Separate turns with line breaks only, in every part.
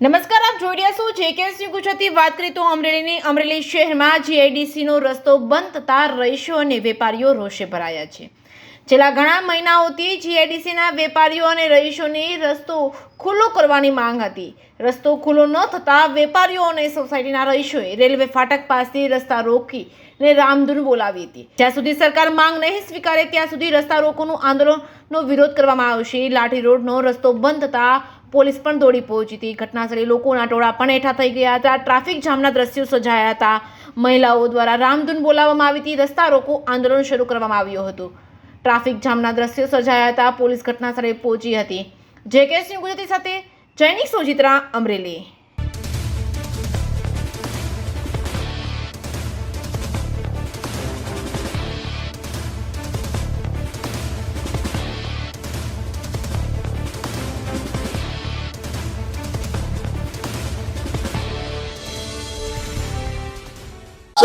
નમસ્કાર, આપ જોઈ રહ્યા છો જેકેએસની ગુજરાતી વાત કરીએ તો અમરેલી શહેરમાં જીઆઈડીસીનો રસ્તો બંધ થતા રહીશો અને વેપારીઓ રોષે ભરાયા છે। છેલ્લા ઘણા મહિનાઓથી જીઆઈડીસીના વેપારીઓ અને રહીશોની રસ્તો ખુલ્લો કરવાની માંગ હતી। રસ્તો ખુલ્લો ન થતાં વેપારીઓ અને સોસાયટીના રહીશોએ રેલવે ફાટક પાસે રસ્તા રોકીને રામધૂન બોલાવી હતી। જ્યાં સુધી સરકાર માંગ નહીં સ્વીકારે ત્યાં સુધી રસ્તા રોકોનું આંદોલનનો વિરોધ કરવામાં આવશે। લાઠી રોડનો રસ્તો બંધ થતાં પોલીસ પણ દોડી પહોંચી હતી। ઘટનાસ્થળે લોકોના ટોળા પણ એકઠા થઈ ગયા હતા। ટ્રાફિક જામના દ્રશ્યો સર્જાયા હતા। મહિલાઓ દ્વારા રામધૂન બોલાવવામાં આવી હતી। રસ્તા રોકો આંદોલન શરૂ કરવામાં આવ્યું હતું। ટ્રાફિક જામના દ્રશ્યો સર્જાયા હતા। પોલીસ ઘટનાસ્થળે પહોંચી હતી। જેકેએસની ગુજરાતી સાથે જૈનિક સોજિત્રા, અમરેલી।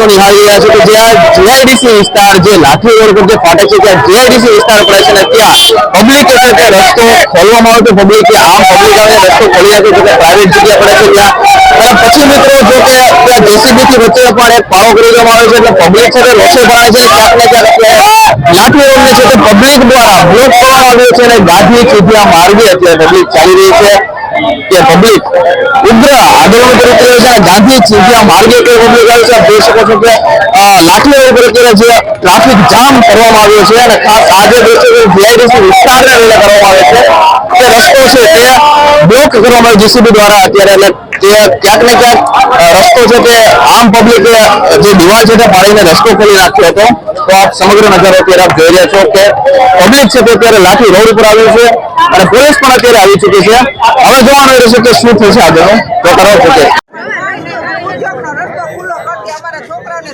નિહાળી રહ્યા છો કે જ્યાં જીઆઈડીસી વિસ્તાર જે લાઠી રોડ પર જે ફાટક છે ત્યાં જીઆઈડીસી વિસ્તાર પડે છે ને ત્યાં પબ્લિક છે કે રસ્તો ખોલવામાં આવે તો પબ્લિક આમ પબ્લિક આવે રસ્તો ખોલી આપે છે કે પ્રાઇવેટ જગ્યા પડે છે ત્યાં પછી મિત્રો જો કે ત્યાં જેસીબી થી વચ્ચે પણ એક પાળો કરી દેવામાં આવે છે એટલે પબ્લિક છે તે રોષે ભરાય છે ક્યાંક ને ક્યાંક લાઠી રોડ ને છે તે પબ્લિક દ્વારા બ્લોક કરવામાં આવ્યો છે અને ગાંધી ચીધિયા માર્ગે અત્યારે પબ્લિક ચાલી રહી છે કે પબ્લિક ઉગ્ર આંદોલન કરી રહ્યો છે। ગાંધી ચીધિયા માર્ગે કે પબ્લિક આવે છે। જોઈ શકો છો કે લાઠી રોડ પર અત્યારે જે ટ્રાફિક જામ કરવામાં આવ્યો છે અને ખાસ આજે જીઆઈડીસી વિસ્તારને લઈને કરવામાં આવે છે કે રસ્તો છે તે બ્લોક કરવામાં આવ્યો જેસીબી દ્વારા અત્યારે એટલે જે ક્યાંક ને ક્યાંક રસ્તો છે તે આમ પબ્લિક જે દિવાલ છે તે પાડીને રસ્તો ખોલી નાખ્યો હતો। તો આપ સમગ્ર નજારો અત્યારે આપ જોઈ રહ્યા છો કે પબ્લિક છે તે અત્યારે લાઠી રોડ ઉપર આવ્યું છે અને પોલીસ પણ અત્યારે આવી ચૂકી છે। હવે જોવાનું રહેશે કે શું થશે આગળનું તો કરવા શકે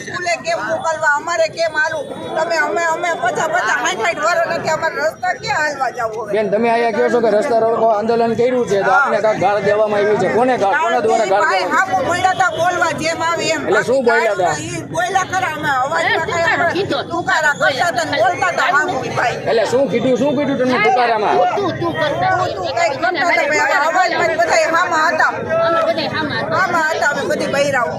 સ્કૂલે કેમ મોકલવા, અમારે કેમ હાલવું? અમે 50 60 વર્ષ નથી, અમારે રસ્તા ક્યાં હાલવા જવું?
બેન, તમે અહીંયા કહો છો કે રસ્તા રોકો આંદોલન કર્યું છે તો આપને કાંઈક ગાળ દેવામાં આવ્યું છે, કોના દ્વારા ગાળ દેવામાં?
હા, બોલ્યા હતા બોલવા જેમ આવે એમ।
એટલે શું બોલ્યા હતા?
ઈ બોલ્યા ખરા, અમે અવાજ તુકારા કરતા હતા ને બોલતા હતા હામું ભાઈ।
એટલે શું કીધું તમને તુકારામાં?
તું કઈ કરતા હતા ભાઈ, અવાજમાં બધા હામા હતા, અમે બધી બૈરાઓ।